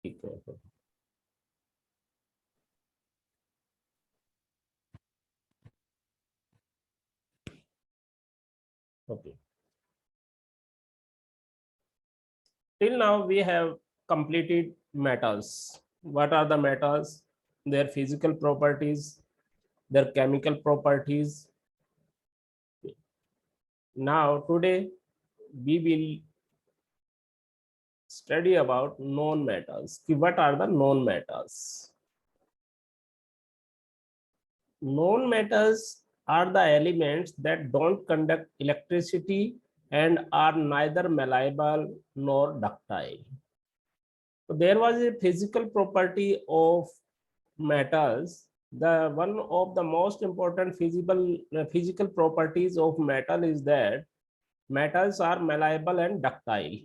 ठीक है। Okay, till now we have completed metals. What are the metals? Their physical properties, their chemical properties. Now today we will study about known metals. What are the known metals? Known metals are the elements that don't conduct electricity and are neither malleable nor ductile. So there was a physical property of metals. The one of the most important physical properties of metal is that metals are malleable and ductile.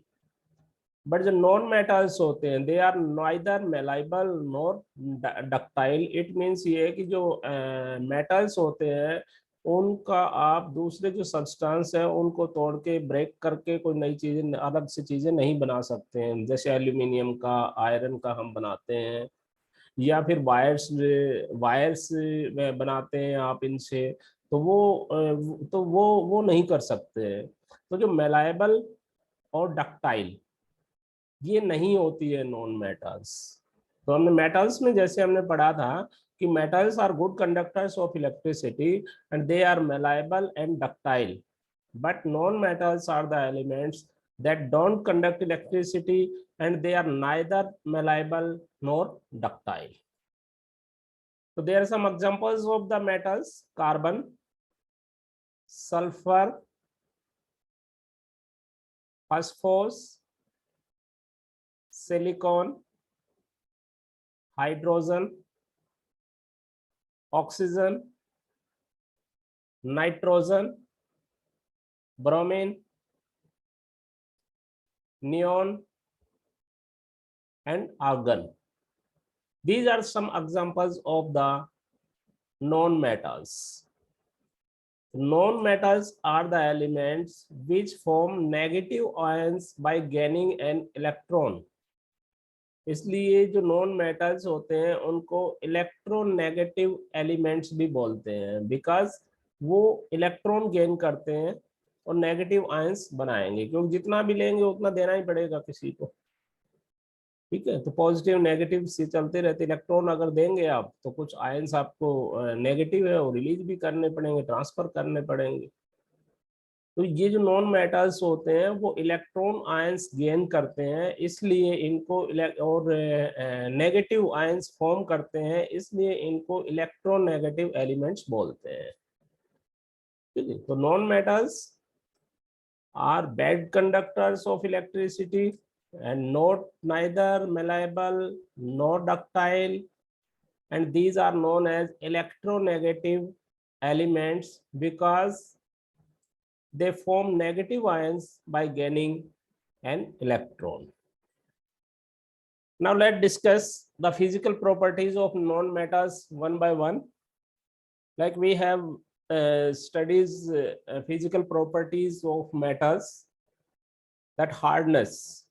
But जो non metals होते हैं they are neither malleable nor ductile. It means ये है कि जो metals होते हैं उनका आप दूसरे जो सब्सटेंस है उनको तोड़ के ब्रेक करके कोई नई चीजें अलग से चीजें नहीं बना सकते हैं. जैसे एल्यूमिनियम का, आयरन का हम बनाते हैं, या फिर वायर्स वायर्स बनाते हैं आप इनसे. तो वो नहीं कर सकते हैं. तो जो मेलाइबल और डक्टाइल ये नहीं होती है नॉन मेटल्स. तो हमने मेटल्स में जैसे हमने पढ़ा था कि metals are good conductors of electricity and they are malleable and ductile. But non metals are the elements that don't conduct electricity and they are neither malleable nor ductile. So there are some examples of the metals: carbon, sulfur, phosphorus, silicon, hydrogen, oxygen, nitrogen, bromine, neon, and argon. These are some examples of the known metals. Known metals are the elements which form negative ions by gaining an electron. इसलिए जो non metals होते हैं उनको electronegative elements भी बोलते हैं, because वो electron gain करते हैं और नेगेटिव आयंस बनाएंगे, क्योंकि जितना भी लेंगे उतना देना ही पड़ेगा किसी को. ठीक है, तो पॉजिटिव नेगेटिव से चलते रहते. इलेक्ट्रॉन अगर देंगे आप तो कुछ आयंस आपको नेगेटिव है वो रिलीज भी करने पड़ेंगे, ट्रांसफर करने पड़ेंगे. तो ये जो नॉन मेटल्स होते हैं वो इलेक्ट्रॉन आयंस गेन करते हैं, इसलिए इनको और नेगेटिव आयंस फॉर्म करते हैं, इसलिए इनको इलेक्ट्रोनेगेटिव एलिमेंट्स बोलते हैं. ठीक है, तो non metals are bad conductors of electricity and not neither malleable nor ductile, and these are known as electronegative elements because they form negative ions by gaining an electron. Now let's discuss the physical properties of non-metals one by one. Like we have studies physical properties of metals. That hardness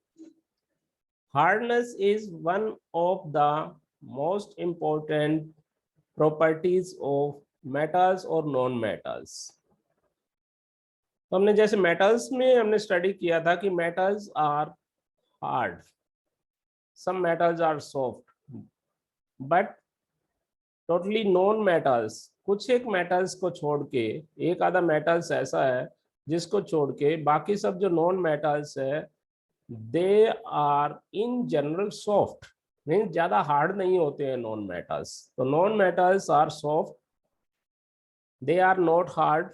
is one of the most important properties of metals or non metals. तो हमने जैसे metals में हमने study किया था कि metals are hard, some metals are soft, but totally non metals, कुछ एक मेटल्स को छोड़ के, एक आधा मेटल्स ऐसा है जिसको छोड़ के बाकी सब जो नॉन मेटल्स है they are in general soft. Means ज्यादा हार्ड नहीं होते हैं नॉन मेटल्स. तो non metals are soft, they are not hard.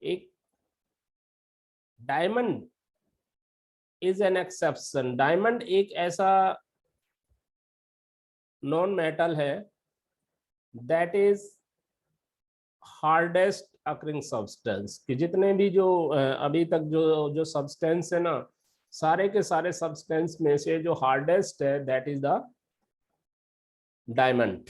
एक diamond is an exception. Diamond एक ऐसा नॉन मेटल है that is hardest occurring substance. कि जितने भी जो अभी तक जो सब्सटेंस है ना, सारे के सारे सब्सटेंस में से जो हार्डेस्ट है दैट इज द डायमंड.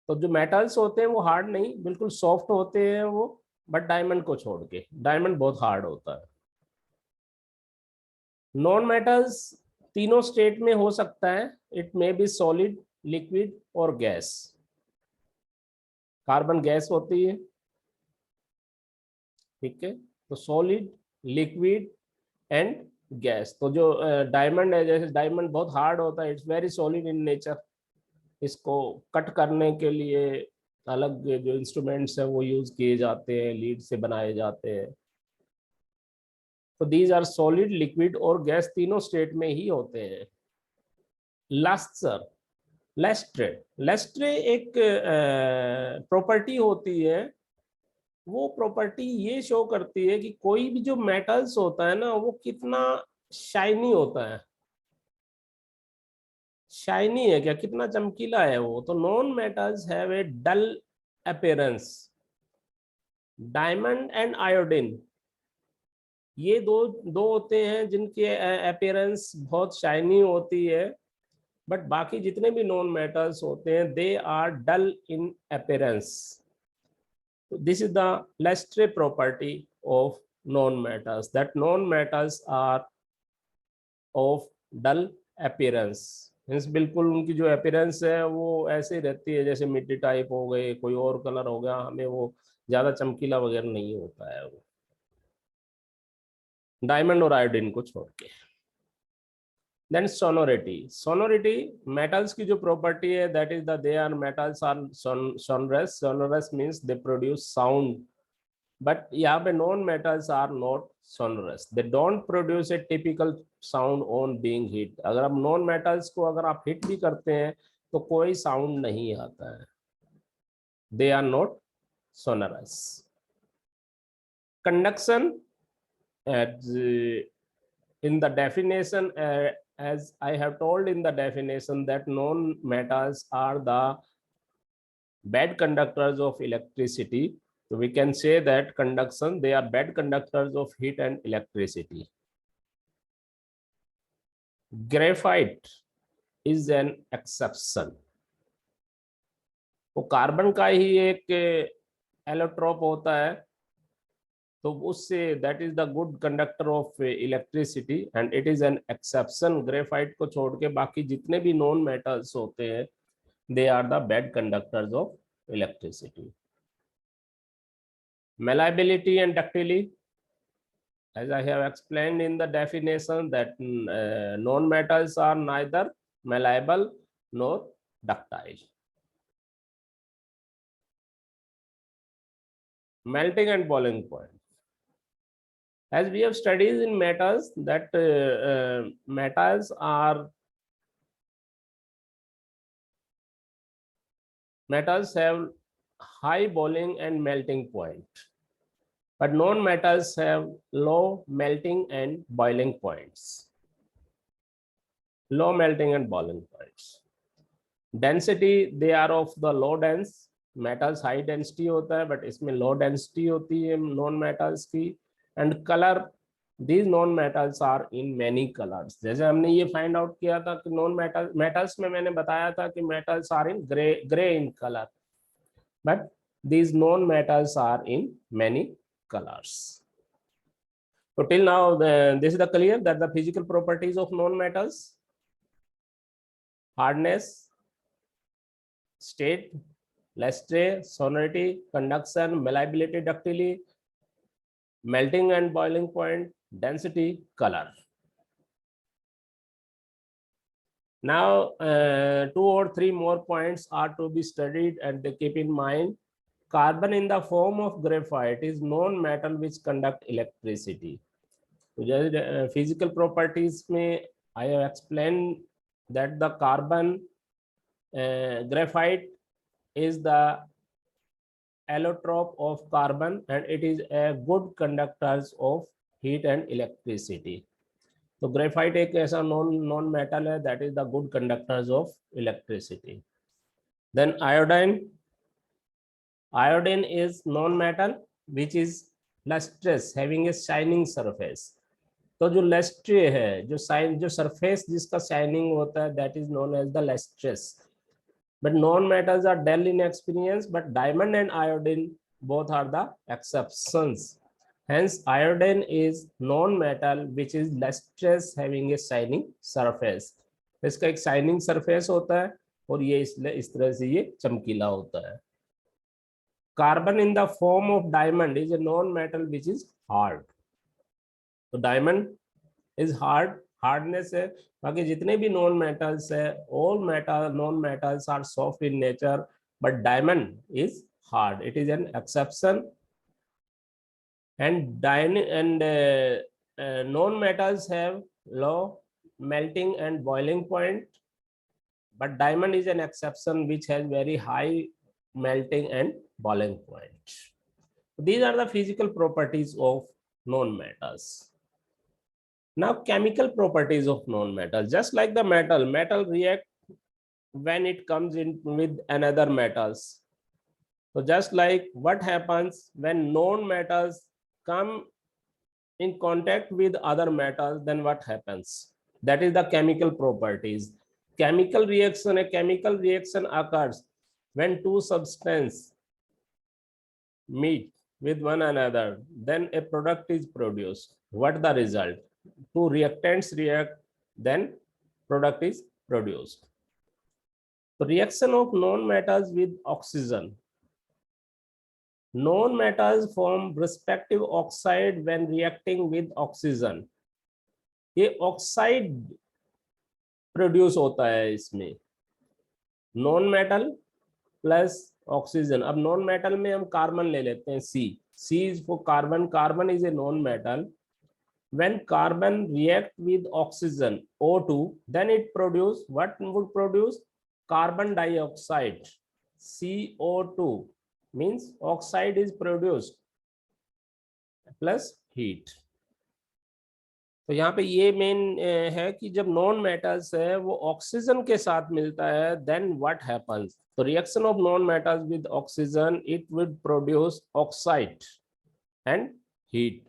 तो जो मेटल्स होते हैं वो हार्ड नहीं, बिल्कुल सॉफ्ट होते हैं वो, बट डायमंड को छोड़ के. डायमंड बहुत हार्ड होता है. नॉन मेटल्स तीनों स्टेट में हो सकता है, it may be solid, liquid और गैस। कार्बन गैस होती है, ठीक है, तो सॉलिड, लिक्विड एंड गैस। तो जो डायमंड है, जैसे डायमंड बहुत हार्ड होता है, it's very solid in nature, इसको कट करने के लिए अलग जो इंस्ट्रूमेंट्स है वो यूज किए जाते हैं, लीड से बनाए जाते हैं। तो दीज आर सॉलिड, लिक्विड और गैस, तीनों स्टेट में ही होते हैं। लस्टर, लेस्ट्रे, लेस्ट्रे एक प्रॉपर्टी होती है, वो प्रॉपर्टी ये शो करती है कि कोई भी जो मेटल्स होता है ना, वो कितना शाइनी होता है। शाइनी है क्या, कितना चमकीला है वो। तो non metals have a dull appearance. Diamond and iodine, ये दो दो होते हैं जिनके अपीयरेंस बहुत शाइनी होती है, बट बाकी जितने भी नॉन मेटल्स होते हैं they are dull in appearance. This is the Lestrade property of non-metals, that non-metals are of dull appearance। Means बिल्कुल उनकी जो अपीयरेंस है वो ऐसे रहती है जैसे मिट्टी टाइप हो गए, कोई और कलर हो गया, हमें वो ज्यादा चमकीला वगैरह नहीं होता है वो, डायमंड और आयोडीन को छोड़ के। देन सोनोरिटी, सोनोरिटी मेटल्स की जो प्रॉपर्टी है, that is the they are metals are sonorous. Sonorous means they produce sound, but यहाँ पे non metals are not sonorous, they don't produce a typical sound on being hit। अगर आप non metals को अगर आप hit भी करते हैं तो कोई साउंड नहीं आता है, they are not sonorous। conduction, in the definition, as I have told in the definition, that non metals are the bad conductors of electricity, so we can say that conduction, they are bad conductors of heat and electricity। Graphite is an exception। वो carbon का ही एक allotrope होता है, तो उससे that is the good conductor of electricity and it is an exception. Graphite को छोड़ के बाकी जितने भी नॉन मेटल्स होते हैं they are the bad conductors of electricity. malleability and ductility, as I have explained in the definition, that non-metals are neither malleable nor ductile। Melting and boiling point, as we have studied in metals, that metals have high boiling and melting point, but non-metals have low melting and boiling points। Low melting and boiling points। Density, they are of the low dense। metals high density होता है, but इसमें low density होती है non metals की। and color, these non metals are in many colors। जैसे हमने ये find out किया था कि non metals में मैंने बताया था कि metals are in gray in color, but these non metals are in many colors। So till now this is the clear that the physical properties of non metals: hardness, state, luster, sonority, conduction, malleability, ductility, melting and boiling point, density, color। Now 2 or 3 more points are to be studied, and they keep in mind carbon in the form of graphite is non-metal which conduct electricity। तो जैसे physical properties में I have explained that the carbon graphite is the allotrope of carbon and it is a good conductors of heat and electricity। तो graphite एक ऐसा non metal है that is the good conductors of electricity. Then iodine, iodine is non metal which is lustrous having a shining surface. तो जो लस्ट्रे है, जो surface जिसका shining होता है that is known as the lustrous. but non-metals are dull in experience, but diamond and iodine both are the exceptions। Hence iodine is non-metal which is lustrous having a shining surface. इसका एक shining surface होता है और ये इसलिए इस तरह से ये चमकीला होता है. Carbon in the form of diamond is a non-metal which is hard. तो diamond is hard, hardness है. बाकी जितने भी नॉन मेटल्स है, all metal non metals are soft in nature, but diamond is hard. It is an exception. And non metals have low melting and boiling point, but diamond is an exception which has very high melting and boiling point. These are the physical properties of non metals. Now chemical properties of non-metal. Just like the metal react when it comes in with another metals. So just like what happens when non-metals come in contact with other metals, then what happens? That is the chemical properties. A chemical reaction occurs when two substances meet with one another, then a product is produced. What the result? Two reactants react, then product is produced. The reaction of non-metals with oxygen. Non-metals form respective oxide when reacting with oxygen. ये oxide produce होता है इसमें, non metal plus oxygen. अब non metal में हम carbon ले लेते हैं, C is for carbon. Carbon is a non metal. When carbon react with oxygen O2, then it produce what would produce? Carbon dioxide, CO2, means oxide is produced plus heat. तो यहाँ पे ये main है कि जब non metals है वो oxygen के साथ मिलता है, then what happens? तो reaction of non metals with oxygen, it would produce oxide and heat.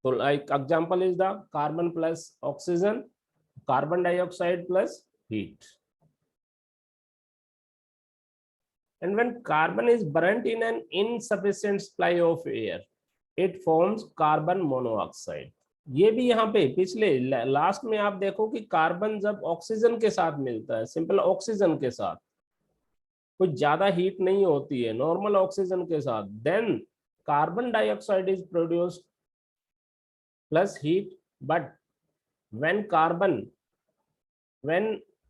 So like example is the carbon plus oxygen, carbon dioxide plus heat. And when carbon is burnt in an insufficient supply of air, it forms carbon monoxide. ये भी यहाँ पे पिछले last में आप देखो कि carbon जब ऑक्सीजन के साथ मिलता है, सिंपल ऑक्सीजन के साथ, कुछ ज्यादा हीट नहीं होती है, नॉर्मल ऑक्सीजन के साथ, then carbon dioxide is produced plus heat. But when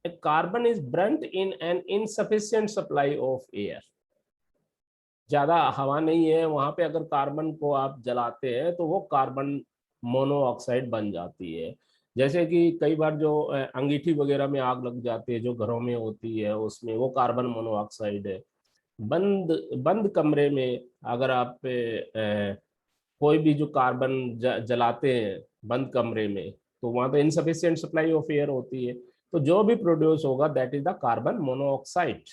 a carbon is burnt in an insufficient supply of air, ज्यादा हवा नहीं है वहां पे, अगर कार्बन को आप जलाते हैं तो वो कार्बन मोनोऑक्साइड बन जाती है. जैसे कि कई बार जो अंगीठी वगैरह में आग लग जाती है जो घरों में होती है, उसमें वो कार्बन मोनोऑक्साइड है. बंद कमरे में अगर आप कोई भी जो कार्बन जलाते हैं बंद कमरे में, तो वहां तो इनसफिशिएंट सप्लाई ऑफ एयर होती है, तो जो भी प्रोड्यूस होगा that is the carbon monoxide.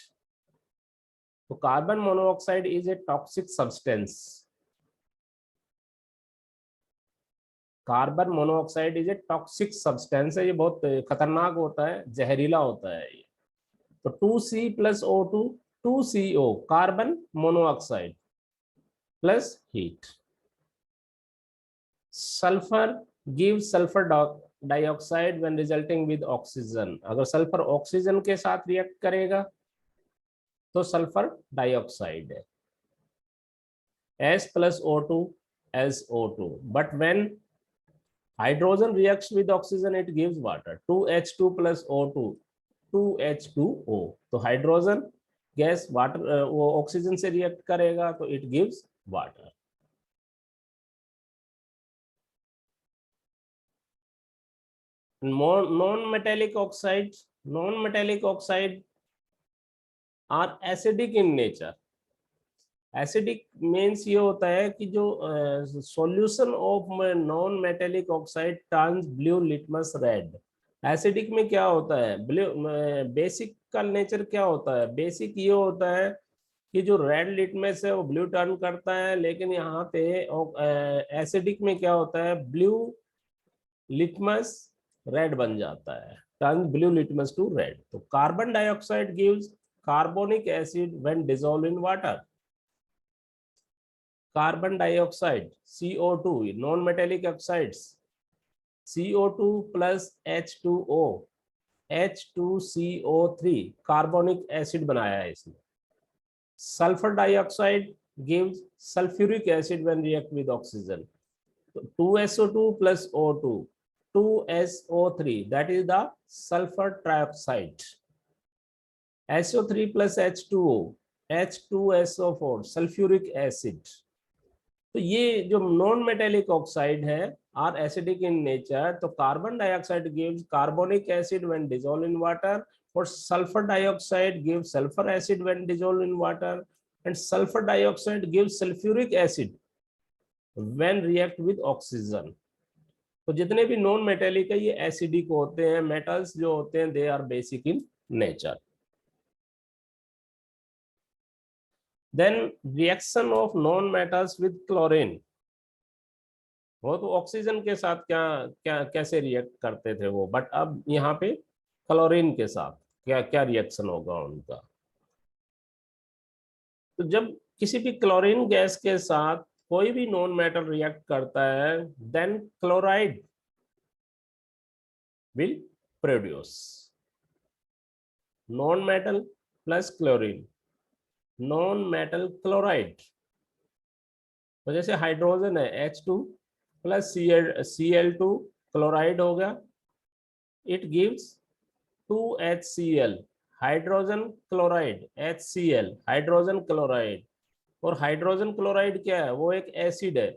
तो carbon monoxide is a toxic substance. Carbon monoxide is a toxic substance है, ये बहुत खतरनाक होता है, जहरीला होता है ये. तो 2C plus O2, 2CO, carbon monoxide plus heat. Sulphur gives sulphur dioxide when resulting with oxygen. अगर सल्फर ऑक्सीजन के साथ रिएक्ट करेगा तो सल्फर डाइऑक्साइड है. S plus O2, SO2. But when hydrogen reacts with oxygen, it gives water. 2H2 plus O2, 2H2O. तो hydrogen gas water वो oxygen से react करेगा तो it gives water. Non-metallic oxide are acidic in nature. Acidic means ये होता है कि जो solution of non metallic oxide turns blue litmus red. Acidic में क्या होता है, ब्लू. बेसिक का नेचर क्या होता है, बेसिक ये होता है कि जो रेड लिटमस है वो ब्लू टर्न करता है, लेकिन यहाँ पे एसिडिक में क्या होता है, ब्लू लिटमस रेड बन जाता है, turn blue litmus to red. तो carbon dioxide gives carbonic acid when dissolve in water. carbon dioxide, CO2, non-metallic oxides, CO2 plus H2O, H2CO3, carbonic acid बनाया है इसने. Sulfur dioxide gives sulfuric acid when react with oxygen. So 2SO2 plus O2, 2SO3, that is the sulfur trioxide. SO3 plus H2O, H2SO4, sulfuric acid. तो ये जो non metallic oxide है are acidic in nature. तो carbon dioxide gives carbonic acid when dissolve in water, और sulphur dioxide gives sulphur acid when dissolve in water, and sulphur dioxide gives sulphuric acid when react with oxygen. तो जितने भी non metallic है ये acidic होते हैं. Metals जो होते हैं they are basic in nature. Then reaction of non-metals with chlorine. वो तो ऑक्सीजन के साथ क्या क्या कैसे रिएक्ट करते थे वो, बट अब यहाँ पे क्लोरीन के साथ क्या क्या रिएक्शन होगा उनका. तो जब किसी भी क्लोरीन गैस के साथ कोई भी नॉन मेटल रिएक्ट करता है, then chloride will produce. Non metal plus chlorine, non metal chloride. तो जैसे हाइड्रोजन है H2 प्लस Cl2, क्लोराइड हो गया. It gives 2HCl, hydrogen chloride, HCl, hydrogen chloride. और हाइड्रोजन क्लोराइड क्या है, वो एक एसिड है.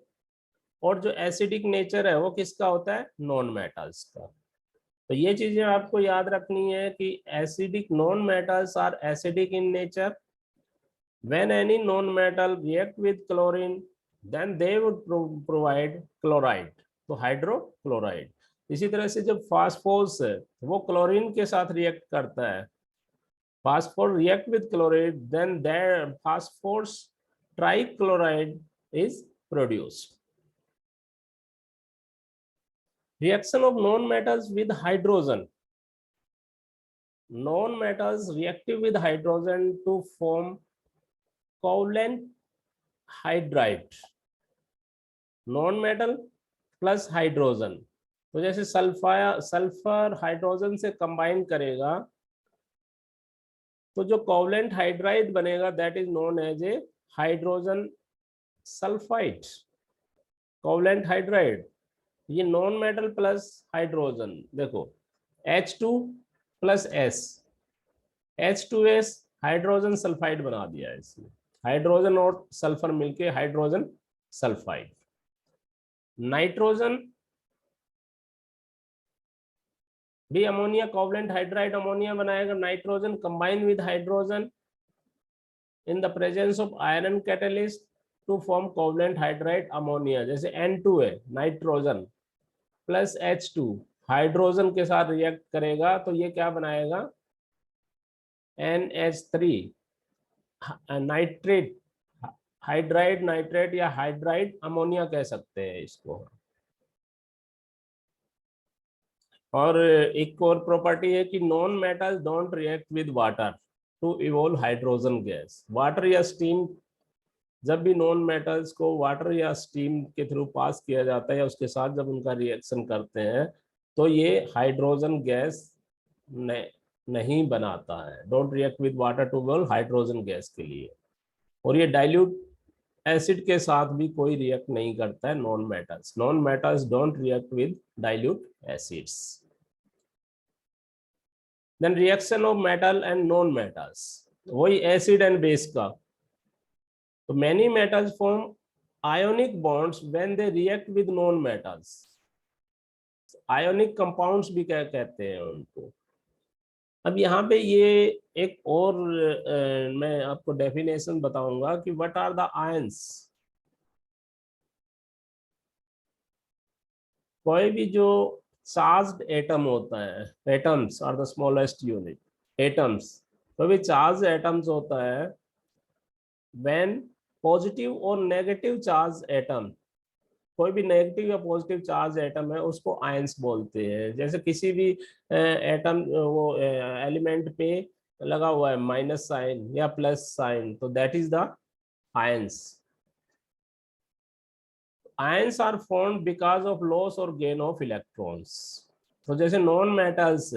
और जो एसिडिक नेचर है वो किसका होता है, नॉन मेटल्स का. तो ये चीजें आपको याद रखनी है कि acidic non metals are acidic in nature. When any non-metal react with chlorine, then they would provide chloride, तो हाइड्रोक्लोराइड. इसी तरह से जब फास्फोरस है वो क्लोरीन के साथ रिएक्ट करता है, phosphor react with chloride, then there phosphorus trichloride is produced. Reaction of non-metals with hydrogen. Non-metals reactive with hydrogen to form covalent hydride. Non metal plus hydrogen. तो जैसे सल्फर हाइड्रोजन से combine करेगा तो जो covalent hydride बनेगा that is known as a hydrogen sulphide. Covalent hydride ये non metal plus hydrogen. देखो H2 plus S, H2S hydrogen sulphide बना दिया है इसमें. हाइड्रोजन और सल्फर मिलके हाइड्रोजन सल्फाइड. नाइट्रोजन भी अमोनिया, कोवलेंट हाइड्राइड अमोनिया बनाएगा. Nitrogen combine with hydrogen in the presence of iron catalyst to form covalent hydride ammonia. जैसे N2 है नाइट्रोजन प्लस H2 हाइड्रोजन के साथ रिएक्ट करेगा तो ये क्या बनाएगा, NH3 नाइट्रेट, हाइड्राइड नाइट्रेट या हाइड्राइड अमोनिया कह सकते हैं इसको. और एक और प्रॉपर्टी है कि non metal don't react with water to evolve hydrogen gas. Water या स्टीम, जब भी नॉन मेटल्स को वाटर या स्टीम के थ्रू पास किया जाता है या उसके साथ जब उनका रिएक्शन करते हैं तो ये हाइड्रोजन गैस नहीं बनाता है. Don't react with water to evolve hydrogen gas के लिए. और ये डाइल्यूट एसिड के साथ भी कोई रिएक्ट नहीं करता है non metals. Non metals don't react with dilute acids. Then reaction of metal and non metals, वही एसिड एंड बेस का. तो many metals form ionic bonds when they react with non metals. Ionic compounds भी क्या कहते हैं उनको. अब यहाँ पे ये एक और मैं आपको डेफिनेशन बताऊंगा कि व्हाट आर द आयंस. कोई भी जो चार्ज्ड एटम होता है, atoms are the smallest unit. Atoms, कोई भी चार्ज एटम्स होता है, व्हेन पॉजिटिव और नेगेटिव चार्ज एटम, कोई भी नेगेटिव या पॉजिटिव चार्ज एटम है उसको आयंस बोलते हैं. जैसे किसी भी एटम वो एलिमेंट पे लगा हुआ है माइनस साइन या प्लस साइन, तो that is the ions. Ions are formed because of loss और गेन ऑफ इलेक्ट्रॉन्स। तो जैसे non metals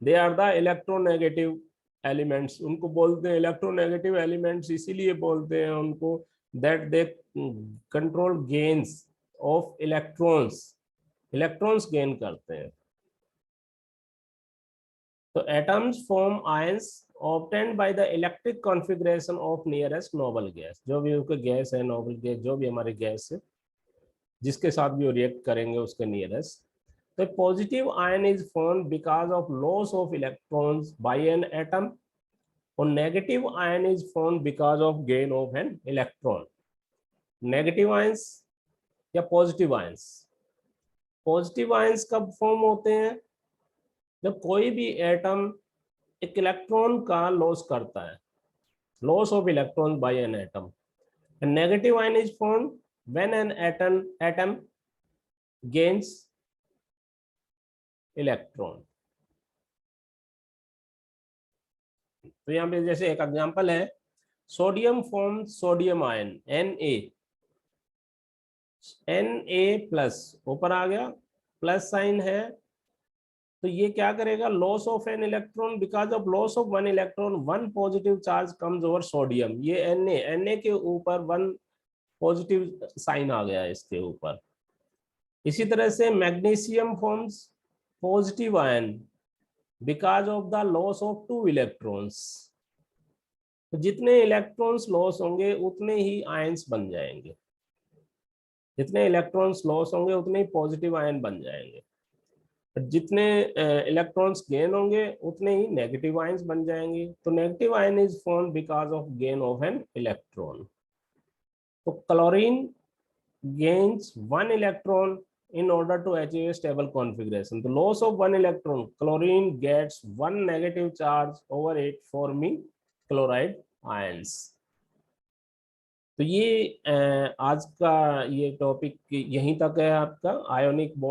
they are the electronegative elements, उनको बोलते हैं इलेक्ट्रोनेगेटिव एलिमेंट्स, इसीलिए बोलते हैं उनको that they control gains of electrons, electrons gain करते हैं। तो atoms form ions obtained by the electric configuration of nearest noble gas, जो भी उसके गैस है, नोबल गैस, जो भी हमारे गैस है जिसके साथ भी वो रिएक्ट करेंगे उसके नियरेस्ट। तो positive ion is formed because of loss of electrons by an atom, और negative ion is formed because of gain of an electron. Negative ions या पॉजिटिव आयंस, पॉजिटिव आयंस कब फॉर्म होते हैं? जब कोई भी एटम एक इलेक्ट्रॉन का लॉस करता है, loss of electron by an atom. Negative ion is formed when an atom gains electron. तो यहाँ पे जैसे एक एग्जांपल है, sodium form sodium ion Na plus, ऊपर आ गया प्लस साइन है, तो ये क्या करेगा? Loss of an electron, because of loss of one electron one positive charge comes over sodium. ये Na के ऊपर वन पॉजिटिव साइन आ गया इसके ऊपर। इसी तरह से magnesium forms positive ion because of the loss of two electrons. तो जितने इलेक्ट्रॉन्स लॉस होंगे उतने ही आयंस बन जाएंगे, जितने इलेक्ट्रॉन्स लॉस होंगे उतने ही पॉजिटिव आयन बन जाएंगे, जितने इलेक्ट्रॉन्स गेन होंगे उतने ही नेगेटिव आयंस बन जाएंगे। तो negative ion is formed because of gain of an electron. तो chlorine gains one electron in order to achieve a stable configuration. The loss of one electron, chlorine gets one negative charge over it, forming chloride ions. तो ये आज का ये topic यहीं तक है आपका, आयोनिक बॉन्ड